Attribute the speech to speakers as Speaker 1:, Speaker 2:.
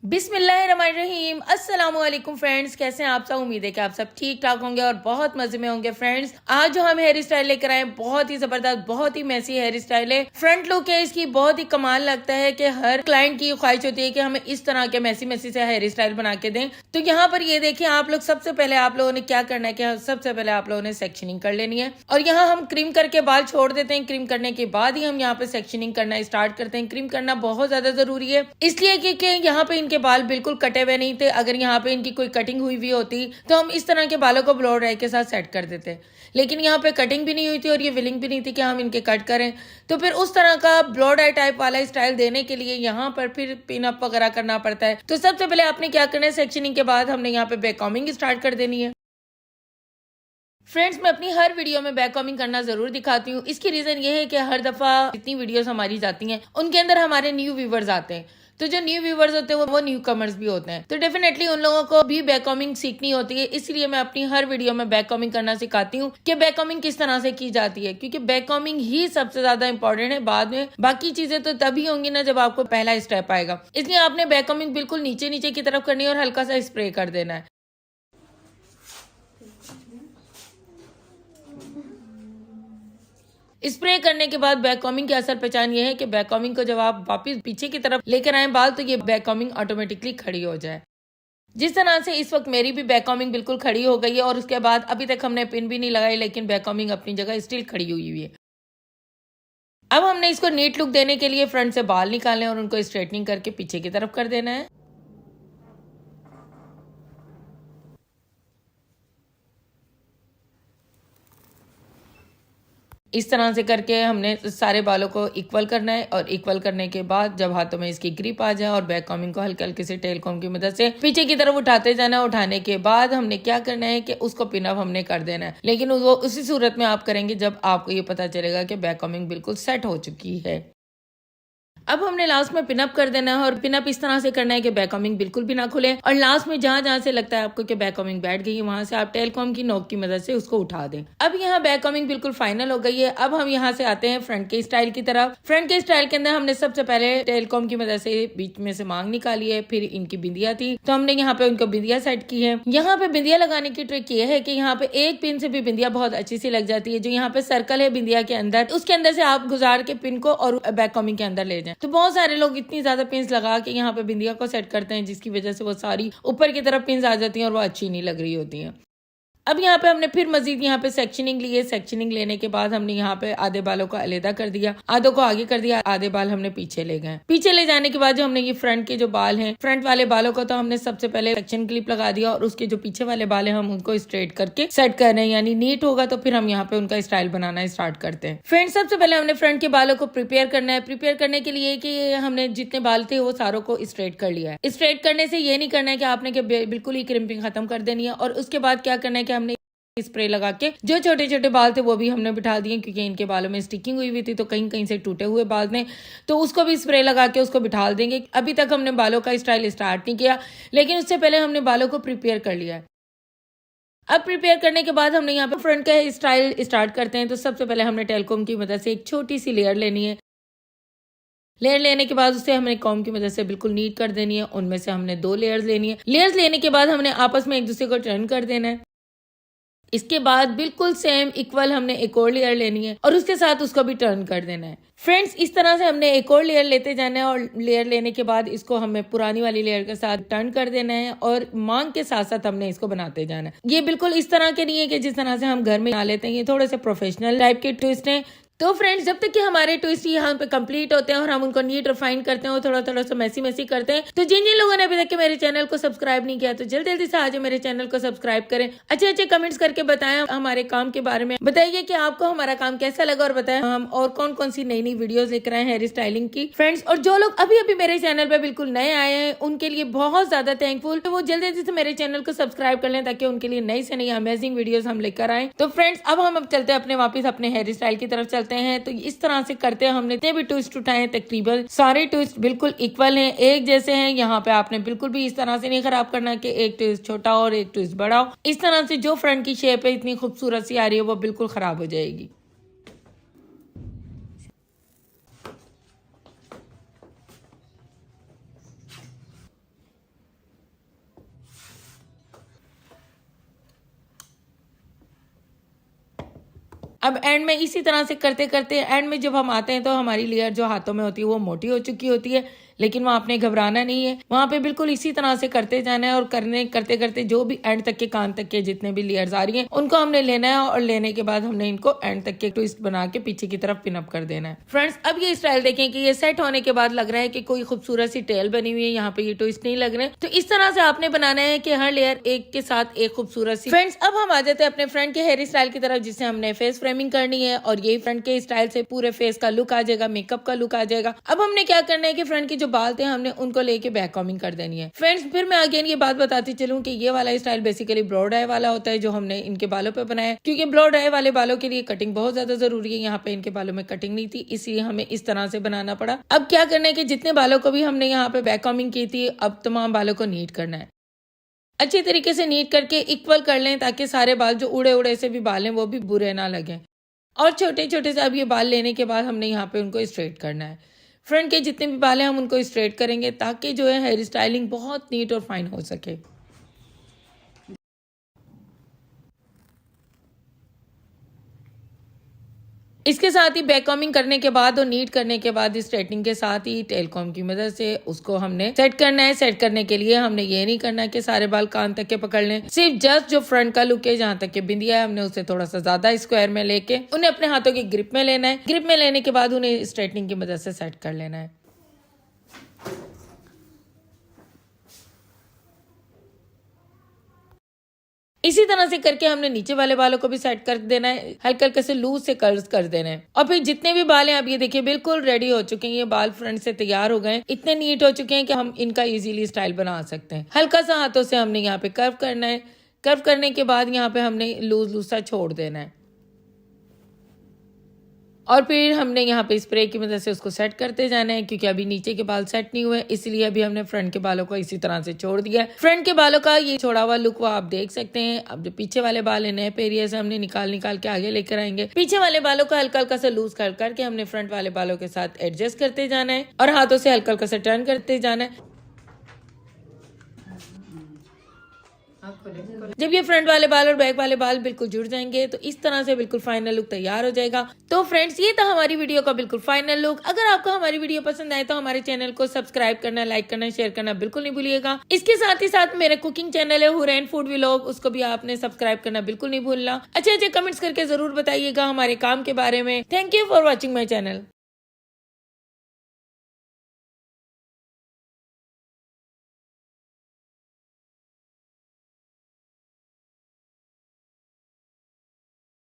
Speaker 1: बिस्मिल्लाहिर्रहमानिर्रहीम। अस्सलामुअलैकुम फ्रेंड्स, कैसे हैं आप सब। उम्मीद है कि आप सब ठीक ठाक होंगे और बहुत मजे में होंगे। फ्रेंड्स, आज जो हम हेयर स्टाइल लेकर आए बहुत ही जबरदस्त, बहुत ही मैसी हेयर स्टाइल है। फ्रंट लुक है इसकी बहुत ही कमाल लगता है कि हर क्लाइंट की ख्वाहिश होती है कि हमें इस तरह के मैसी मैसी से हेयर स्टाइल बना के दें। तो यहाँ पर ये देखिए आप लोग, सबसे पहले आप लोगों ने क्या करना है कि सबसे पहले आप लोगों ने सेक्शनिंग कर लेनी है और यहाँ हम क्रीम करके बाल छोड़ देते हैं। क्रीम करने के बाद ही हम यहाँ पे सेक्शनिंग करना स्टार्ट करते हैं। क्रीम करना बहुत ज्यादा जरूरी है, इसलिए कि यहाँ पे इनके बाल बिल्कुल कटे हुए नहीं थे। अगर यहाँ पे इनकी कोई कटिंग हुई हुई होती तो हम इस तरह के बालों को ब्लो ड्राई के साथ सेट कर देते, लेकिन यहाँ पे कटिंग भी नहीं हुई थी और ये विलिंग भी नहीं थी कि हम इनके कट करें। तो फिर उस तरह का ब्लो ड्राई टाइप वाला स्टाइल देने के लिए यहाँ पर फिर पिन अप वगैरह करना पड़ता है। तो सबसे पहले आपने क्या करना है, सेक्शनिंग के बाद हमने यहाँ पे बैक कॉमिंग स्टार्ट कर देनी है। फ्रेंड्स, मैं अपनी हर वीडियो में बैक कॉमिंग करना जरूर दिखाती हूँ। इसकी रीजन ये है कि हर दफा जितनी वीडियोस हमारी जाती हैं उनके अंदर हमारे न्यू व्यूवर्स आते हैं। तो जो न्यू व्यूवर्स होते हैं वो न्यू कमर्स भी होते हैं, तो डेफिनेटली उन लोगों को भी बैक कॉमिंग सीखनी होती है। इसलिए मैं अपनी हर वीडियो में बैक कॉमिंग करना सिखाती हूँ कि बैक कॉमिंग किस तरह से की जाती है, क्योंकि बैक कॉमिंग ही सबसे ज्यादा इंपॉर्टेंट है। बाद में बाकी चीजें तो तभी होंगी ना जब आपको पहला स्टेप आएगा। इसलिए आपने बैक कॉमिंग बिल्कुल नीचे नीचे की तरफ करनी है और हल्का सा स्प्रे कर देना है। स्प्रे करने के बाद बैक कॉमिंग की असल पहचान ये है कि बैक कॉमिंग को जब आप वापस पीछे की तरफ लेकर आए बाल, तो ये बैक कॉमिंग ऑटोमेटिकली खड़ी हो जाए। जिस तरह से इस वक्त मेरी भी बैक कॉमिंग बिल्कुल खड़ी हो गई है और उसके बाद अभी तक हमने पिन भी नहीं लगाई, लेकिन बैक कॉमिंग अपनी जगह स्टिल खड़ी हुई है। अब हमने इसको नीट लुक देने के लिए फ्रंट से बाल निकालने और उनको स्ट्रेटनिंग करके पीछे की तरफ कर देना है। इस तरह से करके हमने सारे बालों को इक्वल करना है और इक्वल करने के बाद जब हाथों में इसकी ग्रिप आ जाए और बैक कॉमिंग को हल्के हल्के से टेल कॉम की मदद से पीछे की तरफ उठाते जाना। उठाने के बाद हमने क्या करना है कि उसको पिन अप हमने कर देना है, लेकिन वो उसी सूरत में आप करेंगे जब आपको ये पता चलेगा कि बैक कॉमिंग बिल्कुल सेट हो चुकी है। अब हमने लास्ट में पिनअप कर देना है और पिनअप इस तरह से करना है कि बैक कॉमिंग बिल्कुल भी ना खुले और लास्ट में जहां जहां से लगता है आपको कि बैक कॉमिंग बैठ गई है वहां से आप टेल कॉम की नोक की मदद से उसको उठा दें। अब यहाँ बैक कॉमिंग बिल्कुल फाइनल हो गई है। अब हम यहाँ से आते हैं फ्रंट के स्टाइल की तरफ। फ्रंट के स्टाइल के अंदर हमने सबसे पहले टेल कॉम की मदद से बीच में से मांग निकाली है, फिर इनकी बिंदिया थी तो हमने यहाँ पे उनको बिंदिया सेट की है। यहाँ पे बिंदिया लगाने की ट्रिक ये है कि यहाँ पे एक पिन से भी बिंदिया बहुत अच्छी सी लग जाती है। जो यहाँ पे सर्कल है बिंदिया के अंदर, उसके अंदर से आप गुजार के पिन को और बैक कॉमिंग के अंदर ले जाए। तो बहुत सारे लोग इतनी ज्यादा पिन्स लगा के यहाँ पे बिंदिया को सेट करते हैं जिसकी वजह से वो सारी ऊपर की तरफ पिन्स आ जाती हैं और वो अच्छी नहीं लग रही होती हैं। अब यहाँ पे हमने फिर मजीद यहाँ पे सेक्शनिंग ली है। सेक्शनिंग लेने के बाद हमने यहाँ पे आधे बालों को अलग कर दिया, आधों को आगे कर दिया, आधे बाल हमने पीछे ले गए। पीछे ले जाने के बाद जो हमने ये फ्रंट के जो बाल हैं, फ्रंट वाले बालों को तो हमने सबसे पहले सेक्शन क्लिप लगा दिया और उसके जो पीछे वाले बाल हैं हम उनको स्ट्रेट करके सेट कर रहे हैं, यानी नीट होगा तो फिर हम यहाँ पे उनका स्टाइल बनाना स्टार्ट करते हैं। फ्रेंड्स, सबसे पहले हमने फ्रंट के बालों को प्रिपेयर करना है। प्रिपेयर करने के लिए कि हमने जितने बाल थे वो सारों को स्ट्रेट कर लिया है। स्ट्रेट करने से ये नहीं करना है कि आपने बिल्कुल ही क्रिम्पिंग खत्म कर देनी है और उसके बाद क्या करना है कि हमने स्प्रे लगा के जो छोटे छोटे बाल थे वो भी हमने बिठा दिए, क्योंकि इनके बालों में स्टिकिंग हुई थी तो कहीं कहीं से टूटे हुए बाल थे, तो उसको भी स्प्रे लगा के उसको बिठा देंगे। अभी तक हमने बालों का स्टाइल स्टार्ट नहीं किया, लेकिन उससे पहले हमने बालों को प्रिपेयर कर लिया है। अब प्रिपेयर करने के बाद हमने यहाँ पे फ्रंट का स्टाइल स्टार्ट करते हैं। तो सबसे पहले हमने टेलकॉम की मदद से एक छोटी सी लेयर लेनी है। लेयर लेने के बाद उसे हमने कॉम की मदद से बिल्कुल नीट कर देनी है। उनमें से हमने 2 लेयर्स लेनी है। लेयर्स लेने के बाद हमने आपस में एक दूसरे को टर्न कर देना है। इसके बाद बिल्कुल सेम इक्वल हमने एक और लेयर लेनी है और उसके साथ उसको भी टर्न कर देना है। फ्रेंड्स, इस तरह से हमने एक और लेयर लेते जाना है और लेयर लेने के बाद इसको हमें पुरानी वाली लेयर के साथ टर्न कर देना है और मांग के साथ साथ हमने इसको बनाते जाना है। ये बिल्कुल इस तरह के नहीं है कि जिस तरह से हम घर में बना लेते हैं, ये थोड़े से प्रोफेशनल टाइप के ट्विस्ट हैं। तो फ्रेंड्स, जब तक कि हमारे ट्विस्ट यहाँ पे कंप्लीट होते हैं और हम उनको नीट रिफाइन करते हैं और थोड़ा थोड़ा सा मैसी मैसी करते हैं, तो जिन जिन लोगों ने अभी तक के मेरे चैनल को सब्सक्राइब नहीं किया तो जल्दी जल्दी से आज मेरे चैनल को सब्सक्राइब करें। अच्छे अच्छे कमेंट्स करके बताएं हमारे काम के बारे में, बताइए कि आपको हमारा काम कैसा लगा और बताएं हम और कौन कौन सी नई नई वीडियोस लेकर आए हेयर स्टाइलिंग की। फ्रेंड्स, और जो लोग अभी अभी मेरे चैनल पे बिल्कुल नए आए हैं उनके लिए बहुत ज्यादा थैंकफुल, तो वो जल्दी जल्दी से मेरे चैनल को सब्सक्राइब कर लें ताकि उनके लिए नई से नई अमेजिंग वीडियोस हम लेकर आए। तो फ्रेंड्स, अब हम चलते हैं अपने वापस अपने हेयर स्टाइल की तरफ चलते हैं। तो इस तरह से करते हैं हमने जितने भी ट्विस्ट उठाए तकरीबन सारे ट्विस्ट बिल्कुल इक्वल हैं, एक जैसे हैं। यहाँ पे आपने बिल्कुल भी इस तरह से नहीं खराब करना कि एक ट्विस्ट छोटा और एक ट्विस्ट बड़ा हो। इस तरह से जो फ्रंट की शेप है इतनी खूबसूरत सी आ रही है वो बिल्कुल खराब हो जाएगी। अब एंड में इसी तरह से करते करते एंड में जब हम आते हैं तो हमारी लेयर जो हाथों में होती है वो मोटी हो चुकी होती है, लेकिन वहाँ आपने घबराना नहीं है, वहाँ पे बिल्कुल इसी तरह से करते जाना है और करते करते जो भी एंड तक के कान तक के जितने भी लेयर्स आ रही हैं उनको हमने लेना है और लेने के बाद हमने इनको एंड तक के ट्विस्ट बना के पीछे की तरफ पिन अप कर देना है। फ्रेंड्स अब ये स्टाइल देखें कि ये सेट होने के बाद लग रहा है कि कोई खूबसूरत सी टेल बनी हुई है, यहाँ पे ये ट्विस्ट नहीं लग रहे। तो इस तरह से आपने बनाना है कि हर लेयर एक के साथ एक खूबसूरत सी। फ्रेंड्स अब हम आ जाते हैं अपने फ्रंट के हेयर स्टाइल की तरफ, जिससे हमने फेस फ्रेमिंग करनी है और यही फ्रंट के स्टाइल से पूरे फेस का लुक आ जाएगा, मेकअप का लुक आ जाएगा। अब हमने क्या करना है कि फ्रंट के जो बाल थे हमने उनको लेके बैक कॉमिंग कर देनी है। फ्रेंड्स फिर मैं अगेन ये बात बताती चलूं कि ये वाला स्टाइल बेसिकली ब्लो ड्राई वाला होता है जो हमने इनके बालों पे बनाया, क्योंकि ब्लो ड्राई वाले बालों के लिए कटिंग बहुत ज्यादा जरूरी है। यहाँ पे इनके बालों में कटिंग नहीं थी, इसलिए हमें इस तरह से बनाना पड़ा। अब क्या करना है कि जितने बालों को भी हमने यहाँ पे बैक कॉमिंग की थी, अब तमाम बालों को नीट करना है, अच्छी तरीके से नीट करके इक्वल कर लें ताकि सारे बाल जो उड़े उड़े से भी बाल हैं वो भी बुरे ना लगे। और छोटे छोटे से अब ये बाल लेने के बाद हमने यहाँ पे उनको स्ट्रेट करना है। फ्रंट के जितने भी बाल हैं हम उनको स्ट्रेट करेंगे ताकि जो है हेयर स्टाइलिंग बहुत नीट और फाइन हो सके। इसके साथ ही बैक कॉमिंग करने के बाद और नीट करने के बाद स्ट्रेटनिंग के साथ ही टेल कॉम की मदद से उसको हमने सेट करना है। सेट करने के लिए हमने ये नहीं करना है कि सारे बाल कान तक के पकड़ लें, सिर्फ जस्ट जो फ्रंट का लुक है जहाँ तक के बिंदिया है हमने उसे थोड़ा सा ज्यादा स्क्वायर में लेके उन्हें अपने हाथों की ग्रिप में लेना है। ग्रिप में लेने के बाद उन्हें स्ट्रेटनिंग की मदद से सेट कर लेना है। इसी तरह से करके हमने नीचे वाले बालों को भी सेट कर देना है, हल्के हल्के से लूज से कर्ल्स कर देना है। और फिर जितने भी बाल हैं अब ये देखिए बिल्कुल रेडी हो चुके हैं, ये बाल फ्रंट से तैयार हो गए, इतने नीट हो चुके हैं कि हम इनका इजीली स्टाइल बना सकते हैं। हल्का सा हाथों से हमने यहाँ पे कर्व करना है, कर्व करने के बाद यहाँ पे हमने लूज लूज सा छोड़ देना है और फिर हमने यहाँ पे स्प्रे की मदद से उसको सेट करते जाना है, क्योंकि अभी नीचे के बाल सेट नहीं हुए, इसलिए अभी हमने फ्रंट के बालों को इसी तरह से छोड़ दिया है। फ्रंट के बालों का ये छोड़ा हुआ लुक वो आप देख सकते हैं। अब जो पीछे वाले बाल है नए एरिया से हमने निकाल के आगे लेकर आएंगे। पीछे वाले बालों को हल्का हल्का सा लूज कर करके हमने फ्रंट वाले बालों के साथ एडजस्ट करते जाना है और हाथों से हल्का हल्का सा टर्न करते जाना है। जब ये फ्रंट वाले बाल और बैक वाले बाल बिल्कुल जुड़ जाएंगे तो इस तरह से बिल्कुल फाइनल लुक तैयार हो जाएगा। तो फ्रेंड्स ये था हमारी वीडियो का बिल्कुल फाइनल लुक। अगर आपको हमारी वीडियो पसंद आए तो हमारे चैनल को सब्सक्राइब करना, लाइक करना, शेयर करना बिल्कुल नहीं भूलिएगा। इसके साथ ही साथ मेरा कुकिंग चैनल है हुरैन फूड व्लॉग, उसको भी आपने सब्सक्राइब करना बिल्कुल नहीं भूलना। अच्छे अच्छे कमेंट्स करके जरूर बताइएगा हमारे काम के बारे में। Thank you for watching my channel.